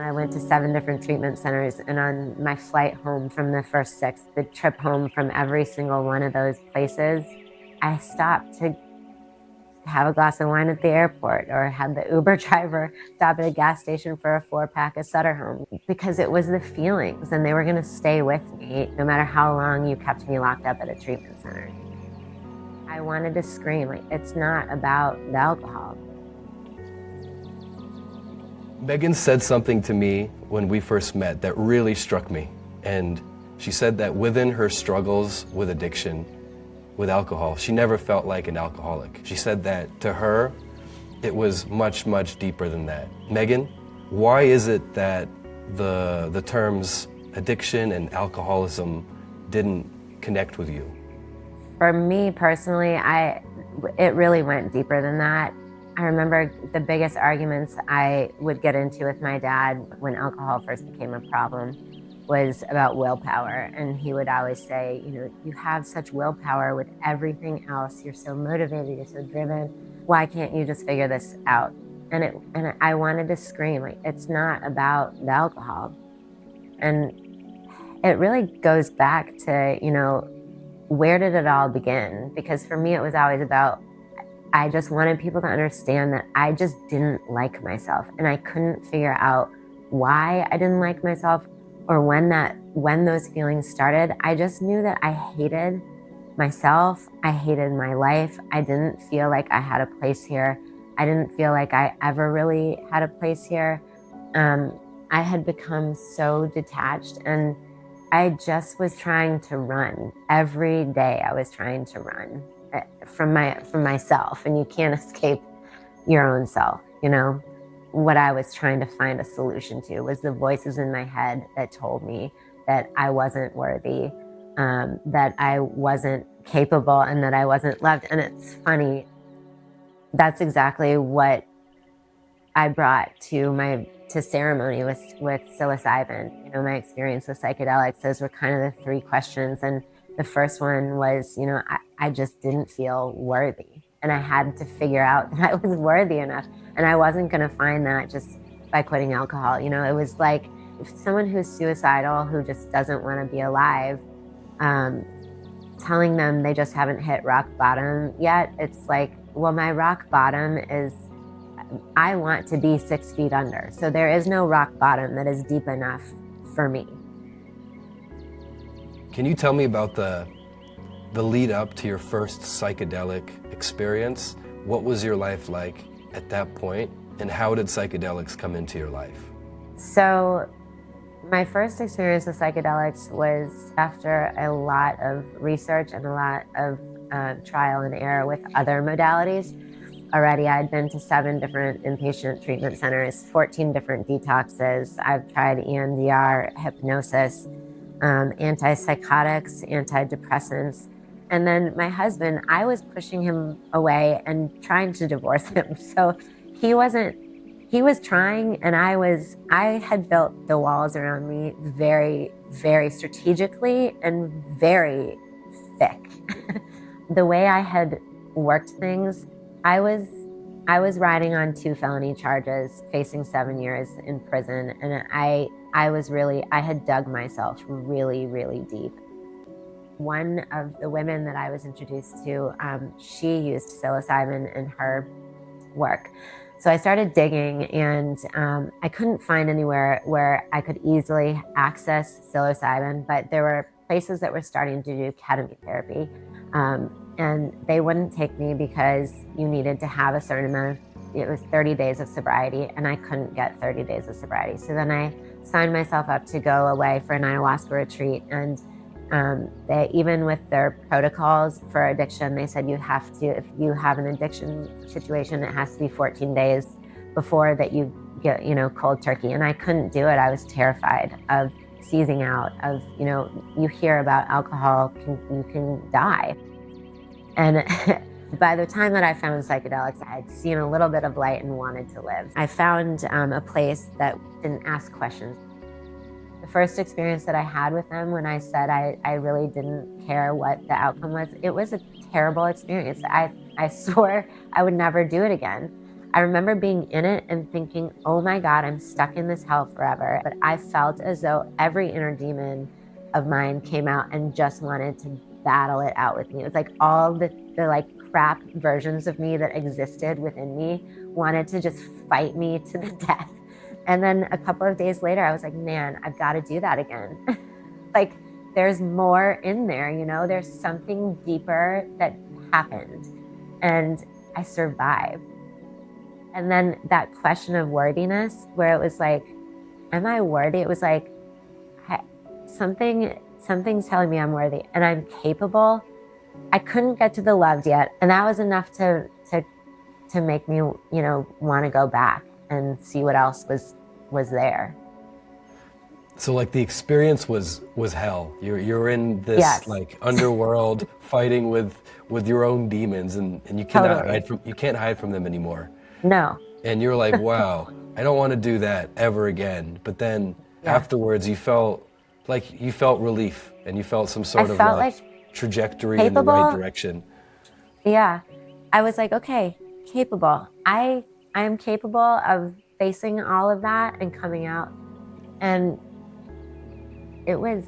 I went to 7 different treatment centers, and on my flight home from the first 6, the trip home from every single one of those places, I stopped to have a glass of wine at the airport or had the Uber driver stop at a gas station for a 4-pack of Sutter Home, because it was the feelings and they were going to stay with me no matter how long you kept me locked up at a treatment center. I wanted to scream, like, it's not about the alcohol. Meghan said something to me when we first met that really struck me. And she said that within her struggles with addiction, with alcohol, she never felt like an alcoholic. She said that to her, it was much, much deeper than that. Meghan, why is it that the terms addiction and alcoholism didn't connect with you? For me personally, it really went deeper than that. I remember the biggest arguments I would get into with my dad when alcohol first became a problem was about willpower. And he would always say, you have such willpower with everything else. You're so motivated, you're so driven. Why can't you just figure this out? And I wanted to scream, like, it's not about the alcohol. And it really goes back to, where did it all begin? Because for me, it was always about, I just wanted people to understand that I just didn't like myself, and I couldn't figure out why I didn't like myself or when those feelings started. I just knew that I hated myself. I hated my life. I didn't feel like I had a place here. I didn't feel like I ever really had a place here. I had become so detached, and I just was trying to run. Every day I was trying to run from myself, and you can't escape your own self. What I was trying to find a solution to was the voices in my head that told me that I wasn't worthy, that I wasn't capable, and that I wasn't loved. And it's funny, that's exactly what I brought to ceremony with psilocybin. My experience with psychedelics, those were kind of the 3 questions. And the first one was, I just didn't feel worthy. And I had to figure out that I was worthy enough. And I wasn't going to find that just by quitting alcohol. It was like if someone who's suicidal, who just doesn't want to be alive, telling them they just haven't hit rock bottom yet, it's like, well, my rock bottom is, I want to be 6 feet under. So there is no rock bottom that is deep enough for me. Can you tell me about the lead up to your first psychedelic experience? What was your life like at that point, and how did psychedelics come into your life? So my first experience with psychedelics was after a lot of research and a lot of trial and error with other modalities. Already I'd been to 7 different inpatient treatment centers, 14 different detoxes. I've tried EMDR, hypnosis, antipsychotics, antidepressants. And then my husband, I was pushing him away and trying to divorce him. So he was trying, and I had built the walls around me very, very strategically and very thick. The way I had worked things, I was riding on 2 felony charges, facing 7 years in prison, and I had dug myself really, really deep. One of the women that I was introduced to, she used psilocybin in her work. So I started digging, and I couldn't find anywhere where I could easily access psilocybin, but there were places that were starting to do ketamine therapy. And they wouldn't take me because you needed to have a certain amount of, it was 30 days of sobriety, and I couldn't get 30 days of sobriety. So then I signed myself up to go away for an ayahuasca retreat. And they, even with their protocols for addiction, they said you have to, if you have an addiction situation, it has to be 14 days before that you get, cold turkey. And I couldn't do it. I was terrified of seizing out, of, you hear about alcohol, you can die. And by the time that I found psychedelics, I had seen a little bit of light and wanted to live. I found a place that didn't ask questions. The first experience that I had with them, when I said I really didn't care what the outcome was, it was a terrible experience. I swore I would never do it again. I remember being in it and thinking, oh my God, I'm stuck in this hell forever. But I felt as though every inner demon of mine came out and just wanted to battle it out with me. It was like all the like crap versions of me that existed within me wanted to just fight me to the death. And then a couple of days later, I was like, man, I've got to do that again. Like, there's more in there, you know, there's something deeper that happened. And I survived. And then that question of worthiness, where it was like, am I worthy? It was like, something's telling me I'm worthy and I'm capable. I couldn't get to the loved yet. And that was enough to make me, you know, want to go back and see what else was there. So like the experience was hell. You're in this Yes. like underworld fighting with your own demons, and you cannot you can't hide from them anymore. No. And you're like, wow, I don't want to do that ever again. But then afterwards you felt relief, and you felt some sort of like trajectory capable, in the right direction. Yeah. I was like, okay, capable. I am capable of facing all of that and coming out. And it was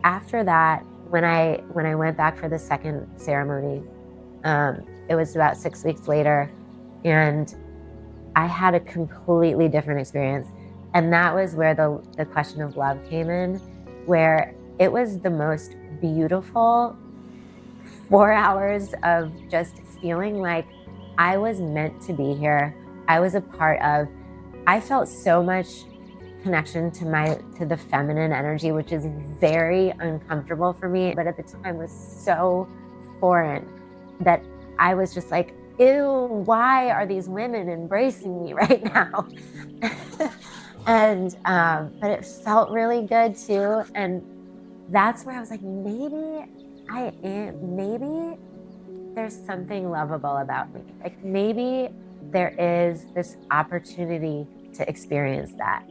after that, when I went back for the second ceremony, it was about 6 weeks later, and I had a completely different experience. And that was where the question of love came in, where it was the most beautiful 4 hours of just feeling like I was meant to be here. I was a part of, I felt so much connection to the feminine energy, which is very uncomfortable for me, but at the time was so foreign that I was just like, ew, why are these women embracing me right now? And but it felt really good too. And that's where I was like, maybe there's something lovable about me. Like maybe there is this opportunity to experience that.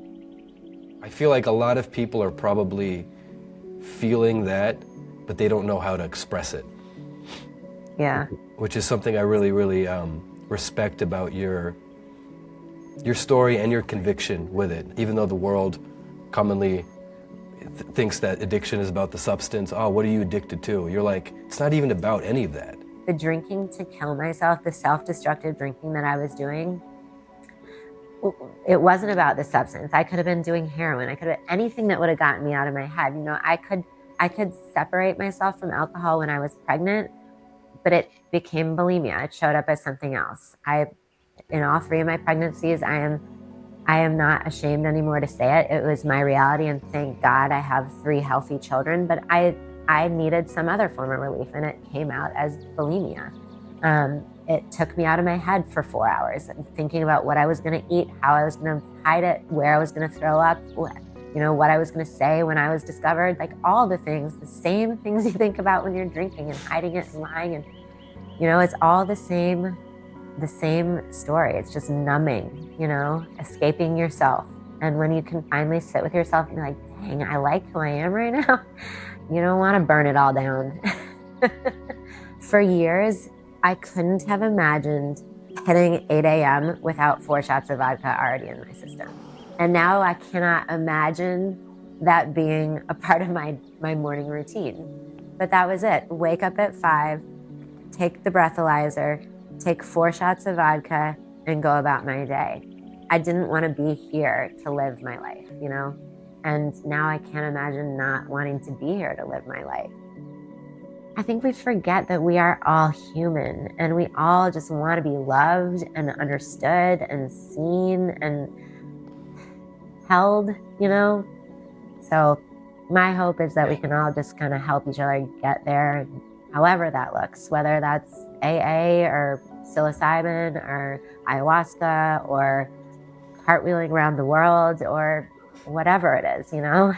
I feel like a lot of people are probably feeling that, but they don't know how to express it. Yeah. Which is something I really, really respect about your story and your conviction with it. Even though the world commonly thinks that addiction is about the substance. Oh, what are you addicted to? You're like, it's not even about any of that. The drinking to kill myself, the self-destructive drinking that I was doing, it wasn't about the substance. I could have been doing heroin. I could have anything that would have gotten me out of my head. You know, I could separate myself from alcohol when I was pregnant, but it became bulimia. It showed up as something else. In all 3 of my pregnancies, I am not ashamed anymore to say it. It was my reality, and thank God I have 3 healthy children, but I needed some other form of relief, and it came out as bulimia. It took me out of my head for 4 hours, thinking about what I was going to eat, how I was going to hide it, where I was going to throw up, you know, what I was going to say when I was discovered, like all the things, the same things you think about when you're drinking and hiding it and lying. And, you know, it's all the same story. It's just numbing, you know, escaping yourself. And when you can finally sit with yourself and be like, dang, I like who I am right now. You don't want to burn it all down. For years, I couldn't have imagined hitting 8 a.m. without 4 shots of vodka already in my system. And now I cannot imagine that being a part of my morning routine. But that was it. Wake up at 5, take the breathalyzer, take 4 shots of vodka, and go about my day. I didn't want to be here to live my life, you know? And now I can't imagine not wanting to be here to live my life. I think we forget that we are all human, and we all just want to be loved and understood and seen and held, you know? So my hope is that we can all just kind of help each other get there, however that looks, whether that's AA or psilocybin or ayahuasca or cartwheeling around the world or whatever it is, you know?